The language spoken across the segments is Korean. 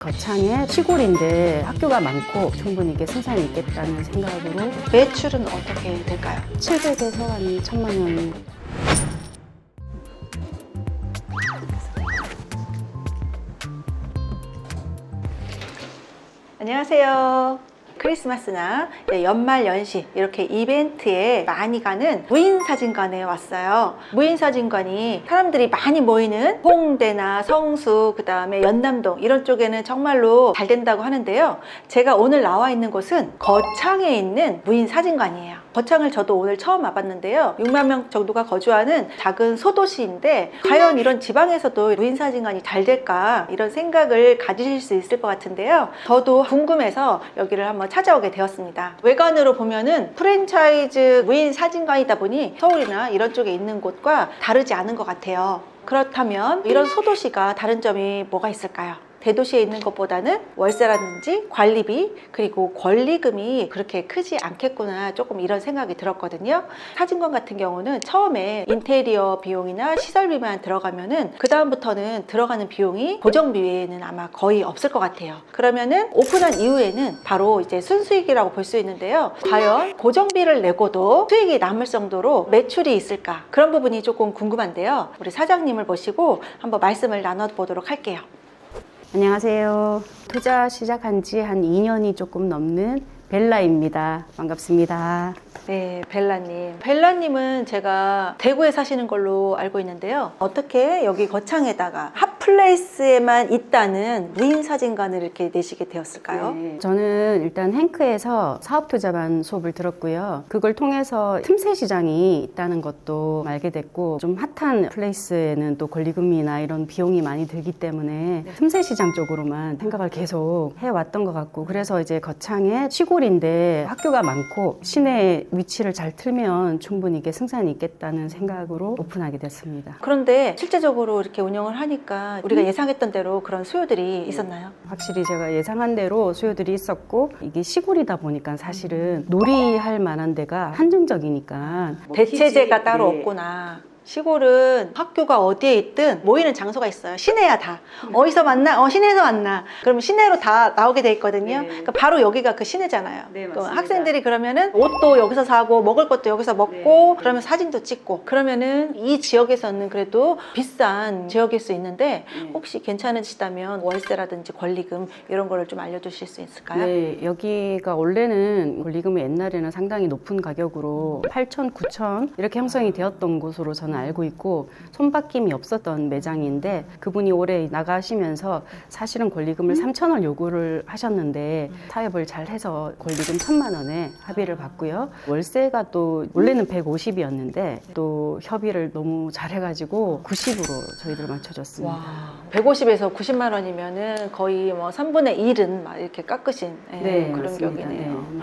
거창에 시골인데 학교가 많고 충분히 이게 생산이 있겠다는 생각으로 매출은 어떻게 될까요? 700에서 한 1000만 원. 안녕하세요. 크리스마스나 연말 연시 이렇게 이벤트에 많이 가는 무인사진관에 왔어요. 무인사진관이 사람들이 많이 모이는 홍대나 성수, 그 다음에 연남동 이런 쪽에는 정말로 잘 된다고 하는데요. 제가 오늘 나와 있는 곳은 거창에 있는 무인사진관이에요. 거창을 저도 오늘 처음 와봤는데요. 6만 명 정도가 거주하는 작은 소도시인데 과연 이런 지방에서도 무인사진관이 잘 될까 이런 생각을 가지실 수 있을 것 같은데요. 저도 궁금해서 여기를 한번 찾아오게 되었습니다. 외관으로 보면은 프랜차이즈 무인사진관이다 보니 서울이나 이런 쪽에 있는 곳과 다르지 않은 것 같아요. 그렇다면 이런 소도시가 다른 점이 뭐가 있을까요? 대도시에 있는 것보다는 월세라든지 관리비 그리고 권리금이 그렇게 크지 않겠구나 조금 이런 생각이 들었거든요. 사진관 같은 경우는 처음에 인테리어 비용이나 시설비만 들어가면은 그 다음부터는 들어가는 비용이 고정비 외에는 아마 거의 없을 것 같아요. 그러면은 오픈한 이후에는 바로 이제 순수익이라고 볼 수 있는데요. 과연 고정비를 내고도 수익이 남을 정도로 매출이 있을까? 그런 부분이 조금 궁금한데요. 우리 사장님을 모시고 한번 말씀을 나눠보도록 할게요. 안녕하세요. 투자 시작한 지 한 2년이 조금 넘는 벨라입니다. 반갑습니다. 네, 벨라님. 벨라님은 제가 대구에 사시는 걸로 알고 있는데요. 어떻게 여기 거창에다가 핫플레이스에만 있다는 무인사진관을 이렇게 내시게 되었을까요? 네, 저는 일단 행크에서 사업투자반 수업을 들었고요. 그걸 통해서 틈새 시장이 있다는 것도 알게 됐고, 좀 핫한 플레이스에는 또 권리금이나 이런 비용이 많이 들기 때문에 틈새 시장 쪽으로만 생각을 계속 해왔던 것 같고, 그래서 이제 거창에 시골인데 학교가 많고 시내 위치를 잘 틀면 충분히 이게 승산이 있겠다는 생각으로 오픈하게 됐습니다. 그런데 실제적으로 이렇게 운영을 하니까 우리가 예상했던 대로 그런 수요들이 있었나요? 확실히 제가 예상한 대로 수요들이 있었고, 이게 시골이다 보니까 사실은 놀이할 만한 데가 한정적이니까 대체제가 따로 네. 없구나. 시골은 학교가 어디에 있든 모이는 장소가 있어요. 시내야 다. 어디서 만나? 시내에서 만나. 그러면 시내로 다 나오게 돼 있거든요. 네. 그러니까 바로 여기가 그 시내잖아요. 네, 그 맞습니다. 학생들이 그러면은 옷도 여기서 사고 먹을 것도 여기서 먹고 네. 그러면 사진도 찍고 그러면은 이 지역에서는 그래도 비싼 지역일 수 있는데 혹시 괜찮으시다면 월세라든지 권리금 이런 거를 좀 알려주실 수 있을까요? 네, 여기가 원래는 권리금이 옛날에는 상당히 높은 가격으로 8천, 9천 이렇게 형성이 되었던 곳으로 저는 알고 있고 손바뀜이 없었던 매장인데, 그분이 올해 나가시면서 사실은 권리금을 3천 원 요구를 하셨는데 타협을 잘 해서 권리금 1,000만 원에 합의를 봤고요. 월세가 또 원래는 150이었는데 또 협의를 너무 잘해가지고 90으로 저희들 맞춰줬습니다. 와, 150에서 90만 원이면은 거의 뭐 3분의 1은 막 이렇게 깎으신 네, 그런 맞습니다. 격이네요. 네.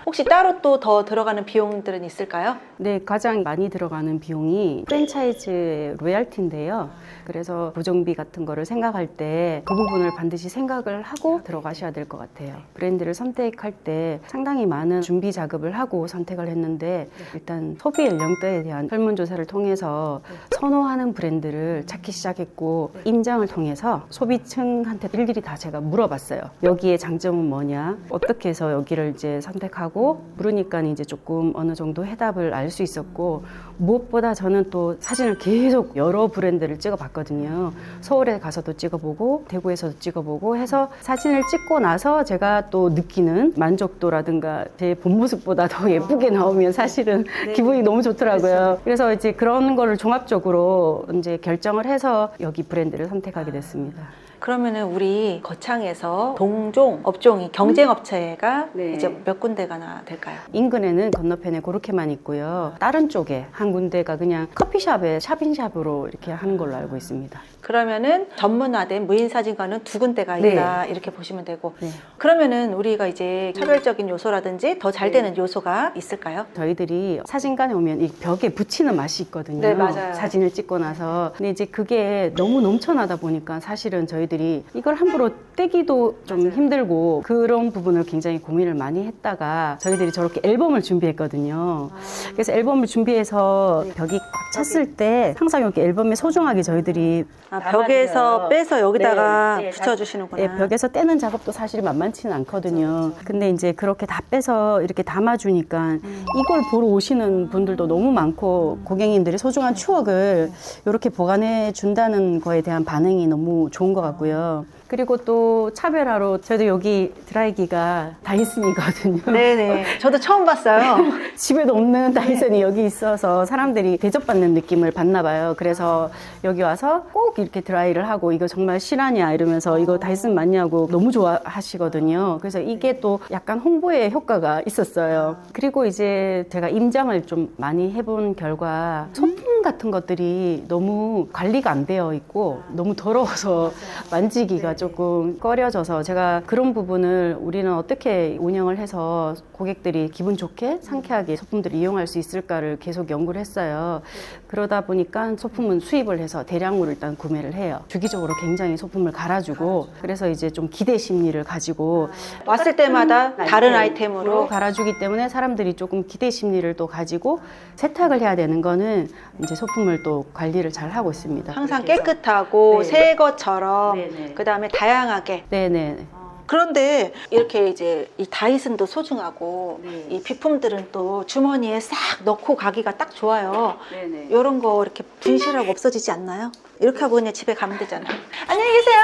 혹시 따로 또 더 들어가는 비용들은 있을까요? 네, 가장 많이 들어가는 비용이 프랜차이즈 로얄티인데요. 그래서 고정비 같은 거를 생각할 때 그 부분을 반드시 생각을 하고 들어가셔야 될 것 같아요. 브랜드를 선택할 때 상당히 많은 준비 작업을 하고 선택을 했는데, 일단 소비 연령대에 대한 설문조사를 통해서 선호하는 브랜드를 찾기 시작했고, 임장을 통해서 소비층한테 일일이 다 제가 물어봤어요. 여기에 장점은 뭐냐? 어떻게 해서 여기를 이제 선택하고, 물으니까 이제 조금 어느 정도 해답을 알 수 있었고, 무엇보다 저는 또 사진을 계속 여러 브랜드를 찍어봤거든요. 서울에 가서도 찍어보고 대구에서도 찍어보고 해서 사진을 찍고 나서 제가 또 느끼는 만족도라든가 제 본 모습보다 더 예쁘게 나오면 사실은 기분이 너무 좋더라고요. 그래서 이제 그런 거를 종합적으로 이제 결정을 해서 여기 브랜드를 선택하게 됐습니다. 그러면은 우리 거창에서 동종 업종이 경쟁 업체가 네. 이제 몇 군데가나 될까요? 인근에는 건너편에 그렇게만 있고요. 다른 쪽에 한 군데가 그냥 커피숍에 샵인샵으로 이렇게 하는 걸로 알고 있습니다. 그러면은 전문화된 무인사진관은 두 군데가 네. 있다 이렇게 보시면 되고, 네. 그러면은 우리가 이제 차별적인 요소라든지 더 잘 되는 요소가 있을까요? 저희들이 사진관에 오면 이 벽에 붙이는 맛이 있거든요. 네, 맞아요. 사진을 찍고 나서. 근데 이제 그게 너무 넘쳐나다 보니까 사실은 저희들이 저희들이 이걸 함부로 떼기도 좀 힘들고 그런 부분을 굉장히 고민을 많이 했다가 저희들이 저렇게 앨범을 준비했거든요. 그래서 앨범을 준비해서 벽이 꽉 찼을 때 항상 여기 앨범에 소중하게 저희들이 벽에서 빼서 여기다가 네, 네, 붙여주시는구나. 예, 벽에서 떼는 작업도 사실 만만치는 않거든요. 근데 이제 그렇게 다 빼서 이렇게 담아주니까 이걸 보러 오시는 분들도 너무 많고 고객님들의 소중한 추억을 이렇게 보관해 준다는 거에 대한 반응이 너무 좋은 것 같고요. 그리고 또 차별화로 저도 여기 드라이기가 다이슨이거든요. 네네. 저도 처음 봤어요. 집에도 없는 다이슨이 여기 있어서 사람들이 대접받는 느낌을 받나 봐요. 그래서 여기 와서 꼭 이렇게 드라이를 하고 이거 정말 실하냐 이러면서 이거 다이슨 맞냐고 너무 좋아하시거든요. 그래서 이게 또 약간 홍보의 효과가 있었어요. 그리고 이제 제가 임장을 좀 많이 해본 결과 소품 같은 것들이 너무 관리가 안 되어 있고 너무 더러워서 만지기가 조금 꺼려져서 제가 그런 부분을 우리는 어떻게 운영을 해서 고객들이 기분 좋게 상쾌하게 소품들을 이용할 수 있을까를 계속 연구를 했어요. 그러다 보니까 소품은 수입을 해서 대량으로 일단 구매를 해요. 주기적으로 굉장히 소품을 갈아주고 그래서 이제 좀 기대 심리를 가지고 왔을 때마다 다른 아이템으로 갈아주기 때문에 사람들이 조금 기대 심리를 또 가지고 세탁을 해야 되는 거는 이제 소품을 또 관리를 잘 하고 있습니다. 항상 그렇게 해서. 깨끗하고 네. 새 것처럼 네네. 그다음에 다양하게. 네네. 그런데 이렇게 이제 이 다이슨도 소중하고 네. 이 비품들은 또 주머니에 싹 넣고 가기가 딱 좋아요. 네네. 이런 거 이렇게 분실하고 없어지지 않나요? 이렇게 하고 그냥 집에 가면 되잖아요. 안녕히 계세요.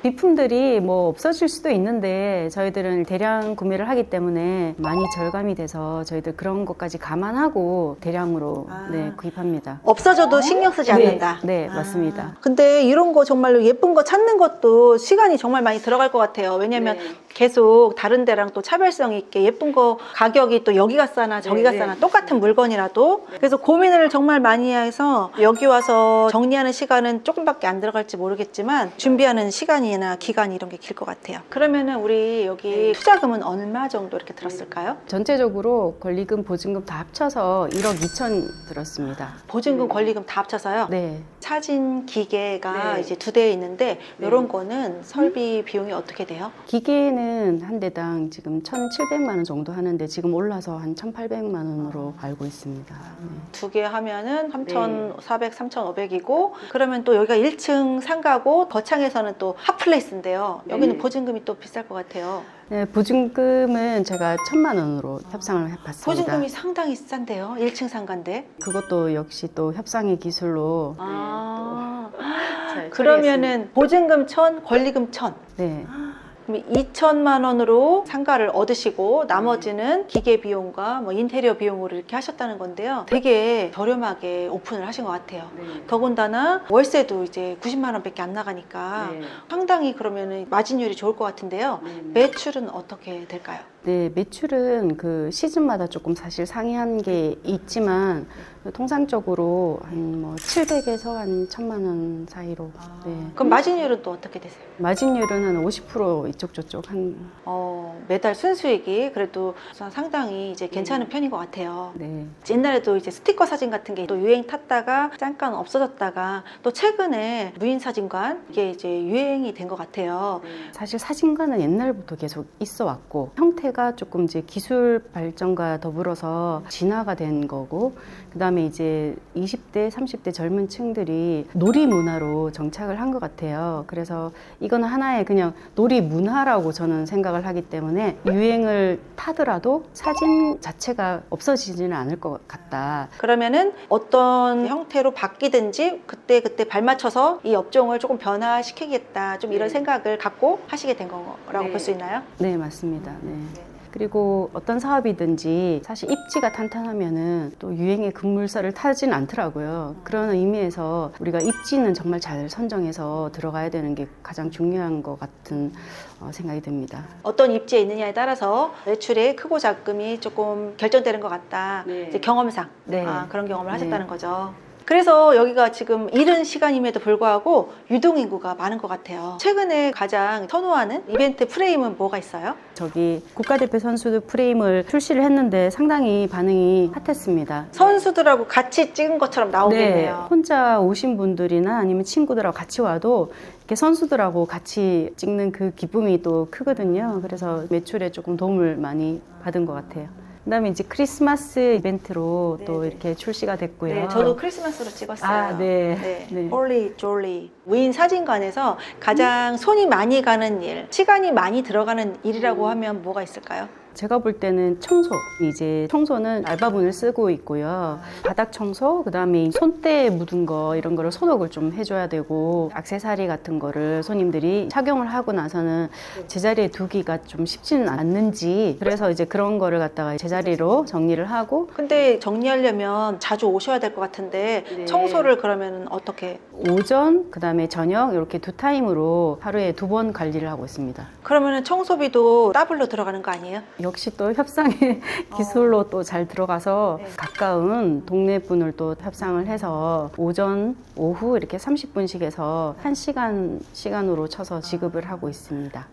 비품들이 뭐 없어질 수도 있는데 저희들은 대량 구매를 하기 때문에 많이 절감이 돼서 저희들 그런 것까지 감안하고 대량으로 네, 구입합니다. 없어져도 신경 쓰지 않는다. 네, 맞습니다. 근데 이런 거 정말로 예쁜 거 찾는 것도 시간이 정말 많이 들어갈 것 같아요. 왜냐면 네. 계속 다른 데랑 또 차별성 있게 예쁜 거 가격이 또 여기가 싸나 저기가 네, 싸나 네. 똑같은 물건이라도 그래서 고민을 정말 많이 해서 여기 와서 정리하는 시간은 조금밖에 안 들어갈지 모르겠지만 준비하는 시간이나 기간이 이런 게 길 것 같아요. 그러면은 우리 여기 투자금은 얼마 정도 이렇게 들었을까요? 전체적으로 권리금, 보증금 다 합쳐서 1억 2천 들었습니다. 보증금, 권리금 다 합쳐서요. 네. 사진 기계가 네. 이제 2대 있는데 네. 이런 거는 설비 비용이 어떻게 돼요? 기계는 한 대당 지금 1,700만 원 정도 하는데 지금 올라서 한 1,800만 원으로 알고 있습니다. 네. 2개 하면은 3,400, 3,500이고 그러면 또 여기가 1층 상가고 거창에서는 또 핫플레이스인데요. 여기는 네. 보증금이 또 비쌀 것 같아요. 네, 보증금은 제가 1,000만 원으로 협상을 해봤습니다. 보증금이 상당히 싼데요. 1층 상가인데. 그것도 역시 또 협상의 기술로 잘 그러면은 보증금 1,000, 권리금 1,000. 네. 그럼 2천만 원으로 상가를 얻으시고 나머지는 기계 비용과 뭐 인테리어 비용으로 이렇게 하셨다는 건데요. 되게 저렴하게 오픈을 하신 것 같아요. 더군다나 월세도 이제 90만 원밖에 안 나가니까 상당히 그러면은 마진율이 좋을 것 같은데요. 매출은 어떻게 될까요? 네, 매출은 그 시즌마다 조금 사실 상이한 게 있지만 통상적으로 한 뭐 700에서 한 1,000만 원 사이로. 네. 그럼 마진율은 또 어떻게 되세요? 마진율은 한 50% 이쪽 저쪽 한. 매달 순수익이 그래도 상당히 이제 괜찮은 편인 것 같아요. 네. 옛날에도 이제 스티커 사진 같은 게 또 유행 탔다가 잠깐 없어졌다가 또 최근에 무인 사진관 이게 이제 유행이 된 것 같아요. 사실 사진관은 옛날부터 계속 있어 왔고 형태가 조금 이제 기술 발전과 더불어서 진화가 된 거고 그다음에 이제 20대, 30대 젊은 층들이 놀이 문화로 정착을 한 것 같아요. 그래서 이건 하나의 그냥 놀이 문화라고 저는 생각을 하기 때문에 유행을 타더라도 사진 자체가 없어지지는 않을 것 같다. 그러면은 어떤 형태로 바뀌든지 그때 발맞춰서 이 업종을 조금 변화시키겠다 좀 이런 생각을 갖고 하시게 된 거라고 볼 수 있나요? 네, 맞습니다. 네. 그리고 어떤 사업이든지 사실 입지가 탄탄하면은 또 유행의 급물살을 타진 않더라고요. 그런 의미에서 우리가 입지는 정말 잘 선정해서 들어가야 되는 게 가장 중요한 것 같은 생각이 듭니다. 어떤 입지에 있느냐에 따라서 매출의 크고 작음이 조금 결정되는 것 같다. 네. 이제 경험상 네. 그런 경험을 네. 하셨다는 거죠. 그래서 여기가 지금 이른 시간임에도 불구하고 유동인구가 많은 것 같아요. 최근에 가장 선호하는 이벤트 프레임은 뭐가 있어요? 저기 국가대표 선수들 프레임을 출시를 했는데 상당히 반응이 핫했습니다. 선수들하고 같이 찍은 것처럼 네, 나오겠네요. 혼자 오신 분들이나 아니면 친구들하고 같이 와도 이렇게 선수들하고 같이 찍는 그 기쁨이 또 크거든요. 그래서 매출에 조금 도움을 많이 받은 것 같아요. 그다음에 이제 크리스마스 이벤트로 또 네네. 이렇게 출시가 됐고요. 네, 저도 크리스마스로 찍었어요. 아, 네. 네. 네. 홀리 졸리. 무인 사진관에서 가장 손이 많이 가는 일, 시간이 많이 들어가는 일이라고 하면 뭐가 있을까요? 제가 볼 때는 청소. 이제 청소는 알바분을 쓰고 있고요. 바닥 청소, 그다음에 손때에 묻은 거 이런 거를 소독을 좀 해줘야 되고, 액세서리 같은 거를 손님들이 착용을 하고 나서는 제자리에 두기가 좀 쉽지는 않는지, 그래서 이제 그런 거를 갖다가 제자리로 정리를 하고. 근데 정리하려면 자주 오셔야 될 것 같은데 네. 청소를 그러면 어떻게? 오전, 그다음에 저녁 이렇게 두 타임으로 하루에 2번 관리를 하고 있습니다. 그러면 청소비도 더블로 들어가는 거 아니에요? 역시 또 협상의 기술로 또 잘 들어가서 네. 가까운 동네 분을 또 협상을 해서 오전, 오후 이렇게 30분씩 해서 1시간 시간으로 쳐서 지급을 하고 있습니다.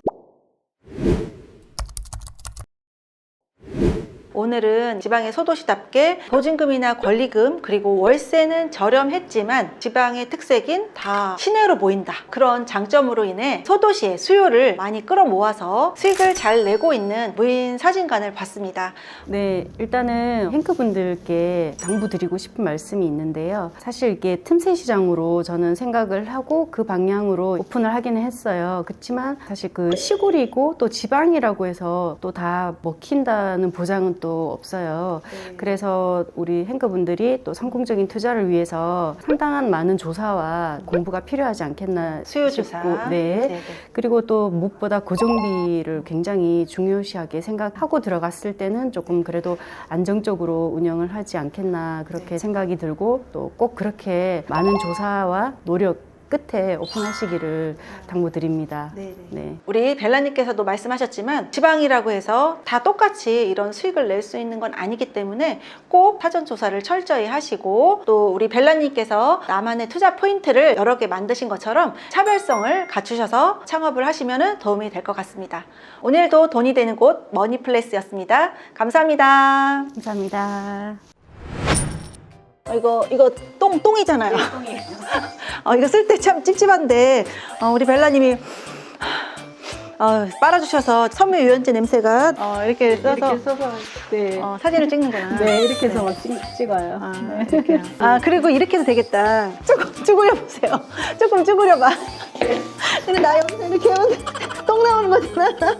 오늘은 지방의 소도시답게 보증금이나 권리금 그리고 월세는 저렴했지만 지방의 특색인 다 시내로 모인다, 그런 장점으로 인해 소도시의 수요를 많이 끌어모아서 수익을 잘 내고 있는 무인 사진관을 봤습니다. 네, 일단은 행크분들께 당부드리고 싶은 말씀이 있는데요. 사실 이게 틈새 시장으로 저는 생각을 하고 그 방향으로 오픈을 하기는 했어요. 그렇지만 사실 그 시골이고 또 지방이라고 해서 또 다 먹힌다는 보장은 또 없어요. 그래서 우리 행크분들이 또 성공적인 투자를 위해서 상당한 많은 조사와 공부가 필요하지 않겠나 수요 조사. 싶고, 네. 네네. 그리고 또 무엇보다 고정비를 굉장히 중요시하게 생각하고 들어갔을 때는 조금 그래도 안정적으로 운영을 하지 않겠나 그렇게 생각이 들고, 또 꼭 그렇게 많은 조사와 노력 끝에 오픈하시기를 당부드립니다. 네. 우리 벨라님께서도 말씀하셨지만 지방이라고 해서 다 똑같이 이런 수익을 낼 수 있는 건 아니기 때문에 꼭 사전 조사를 철저히 하시고, 또 우리 벨라님께서 나만의 투자 포인트를 여러 개 만드신 것처럼 차별성을 갖추셔서 창업을 하시면 도움이 될 것 같습니다. 오늘도 돈이 되는 곳 머니플래스였습니다. 감사합니다. 감사합니다. 이거 똥이잖아요. 이거 쓸 때 참 찝찝한데 우리 벨라님이 빨아주셔서 섬유유연제 냄새가 이렇게 써서 네. 사진을 찍는구나. 네, 이렇게 해서 막 찍어요. 이렇게요. 그리고 이렇게 해도 되겠다. 조금 쭈그려 보세요. 조금 쭈그려 봐. 근데 나 여기서 이렇게 하면 똥 나오는 거잖아.